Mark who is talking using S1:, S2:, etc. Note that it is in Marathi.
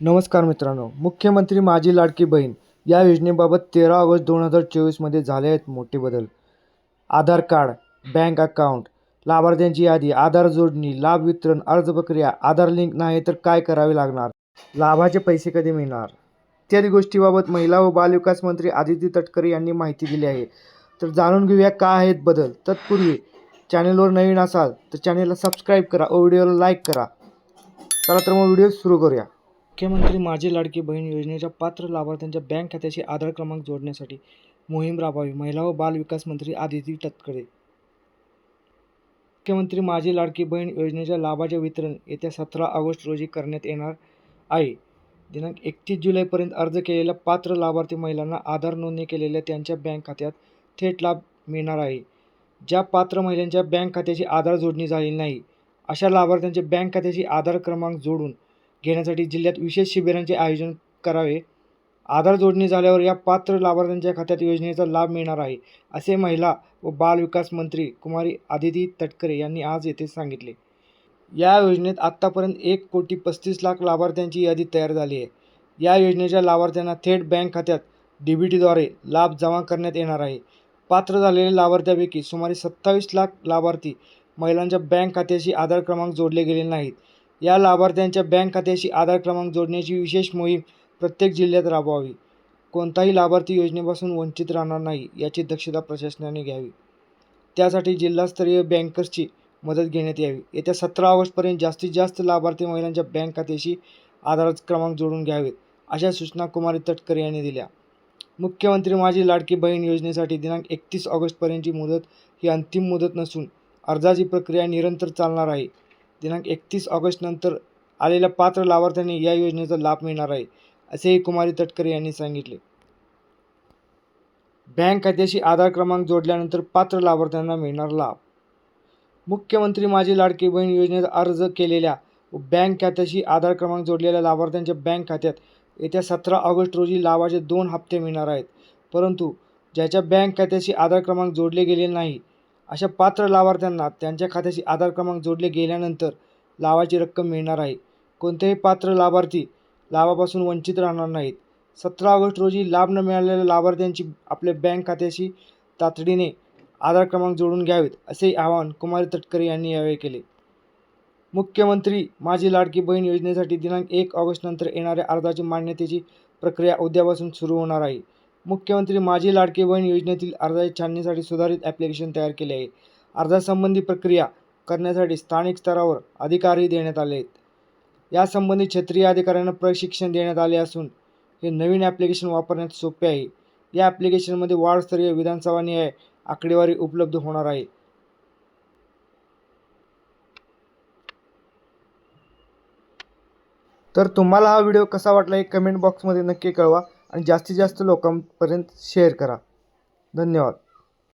S1: नमस्कार मित्रांनो, मुख्यमंत्री माझी लाडकी बहीण या योजनेबाबत 13 ऑगस्ट 2024मध्ये झाले आहेत मोठे बदल. आधार कार्ड, बँक अकाउंट, लाभार्थ्यांची यादी, आधार जोडणी, लाभ वितरण, अर्ज प्रक्रिया, आधार लिंक नाही तर काय करावे लागणार, लाभाचे पैसे कधी मिळणार इत्यादी गोष्टीबाबत महिला व बालविकास मंत्री आदिती तटकरे यांनी माहिती दिली आहे. तर जाणून घेऊया काय आहेत बदल. तत्पूर्वी चॅनेलवर नवीन असाल तर चॅनेलला सबस्क्राईब करा व व्हिडिओला लाईक करा. चला तर मग व्हिडिओ सुरू करूया. मुख्यमंत्री माझी लाडकी बहीण योजनेच्या पात्र लाभार्थ्यांच्या बँक खात्याशी आधार क्रमांक जोडण्यासाठी मोहीम राबवावी. महिला व बाल विकास मंत्री आदिती तटकरे. मुख्यमंत्री माझी लाडकी बहीण योजनेच्या लाभाचे वितरण येत्या 17 ऑगस्ट रोजी करण्यात येणार आहे. दिनांक 31 जुलैपर्यंत अर्ज केलेल्या पात्र लाभार्थी महिलांना आधार नोंदणी केलेल्या त्यांच्या बँक खात्यात थेट लाभ मिळणार आहे. ज्या पात्र महिलांच्या बँक खात्याची आधार जोडणी झालेली नाही, अशा लाभार्थ्यांचे बँक खात्याशी आधार क्रमांक जोडून घेण्यासाठी जिल्ह्यात विशेष शिबिरांचे आयोजन करावे. आधार जोडणी झाल्यावर या पात्र लाभार्थ्यांच्या खात्यात योजनेचा लाभ मिळणार आहे, असे महिला व बाल विकास मंत्री कुमारी आदिती तटकरे यांनी आज येथे सांगितले. या योजनेत आत्तापर्यंत 1,35,00,000 लाभार्थ्यांची यादी तयार झाली आहे. या योजनेच्या लाभार्थ्यांना थेट बँक खात्यात DBTद्वारे लाभ जमा करण्यात येणार आहे. पात्र झालेल्या लाभार्थ्यांपैकी सुमारे 27,00,000 लाभार्थी महिलांच्या बँक खात्याशी आधार क्रमांक जोडले गेले नाहीत. या लाभार्थ्यांच्या बँक खात्याशी आधार क्रमांक जोडण्याची विशेष मोहीम प्रत्येक जिल्ह्यात राबवावी. कोणताही लाभार्थी योजनेपासून वंचित राहणार नाही याची दक्षता प्रशासनाने घ्यावी. त्यासाठी जिल्हास्तरीय बँकर्सची मदत घेण्यात यावी. येत्या 17 ऑगस्टपर्यंत जास्तीत जास्त लाभार्थी महिलांच्या बँक खात्याशी आधार क्रमांक जोडून घ्यावेत, अशा सूचना कुमारी तटकरे यांनी दिल्या. मुख्यमंत्री माझी लाडकी बहीण योजनेसाठी दिनांक 31 ऑगस्टपर्यंतची मुदत ही अंतिम मुदत नसून अर्जाची प्रक्रिया निरंतर चालणार आहे. दिनांक 31 ऑगस्टनंतर आलेल्या पात्र लाभार्थ्यांनी या योजनेचा लाभ मिळणार आहे, असेही कुमारी तटकरे यांनी सांगितले. बँक खात्याशी आधार क्रमांक जोडल्यानंतर पात्र लाभार्थ्यांना मिळणार लाभ. मुख्यमंत्री माझी लाडकी बहीण योजनेचा अर्ज केलेल्या व बँक खात्याशी आधार क्रमांक जोडलेल्या लाभार्थ्यांच्या बँक खात्यात येत्या 17 ऑगस्ट रोजी लाभाचे 2 हप्ते मिळणार आहेत. परंतु ज्याच्या बँक खात्याशी आधार क्रमांक जोडले गेले नाही, अशा पात्र लाभार्थ्यांना त्यांच्या खात्याशी आधार क्रमांक जोडले गेल्यानंतर लाभाची रक्कम मिळणार आहे. कोणतेही पात्र लाभार्थी लाभापासून वंचित राहणार नाहीत. 17 ऑगस्ट रोजी लाभ न मिळालेल्या लाभार्थ्यांची आपल्या बँक खात्याशी तातडीने आधार क्रमांक जोडून घ्यावेत, असे आवाहन कुमारी तटकरे यांनी यावेळी केले. मुख्यमंत्री माझी लाडकी बहीण योजनेसाठी दिनांक 1 ऑगस्टनंतर येणाऱ्या अर्जाची मान्यतेची प्रक्रिया उद्यापासून सुरू होणार आहे. मुख्यमंत्री माझी लाडकी बहीण योजनेतील अर्जाच्या छाननीसाठी सुधारित ॲप्लिकेशन तयार केले आहे. अर्जासंबंधी प्रक्रिया करण्यासाठी स्थानिक स्तरावर अधिकारही देण्यात आले आहेत. यासंबंधी क्षेत्रीय अधिकाऱ्यांना प्रशिक्षण देण्यात आले असून हे नवीन ॲप्लिकेशन वापरण्यात सोपे आहे. या ॲप्लिकेशनमध्ये वार्डस्तरीय विधानसभानिहाय आकडेवारी उपलब्ध होणार आहे. तर तुम्हाला हा व्हिडिओ कसा वाटला हे कमेंट बॉक्समध्ये नक्की कळवा आणि जास्तीत जास्त लोकांपर्यंत शेअर करा. धन्यवाद.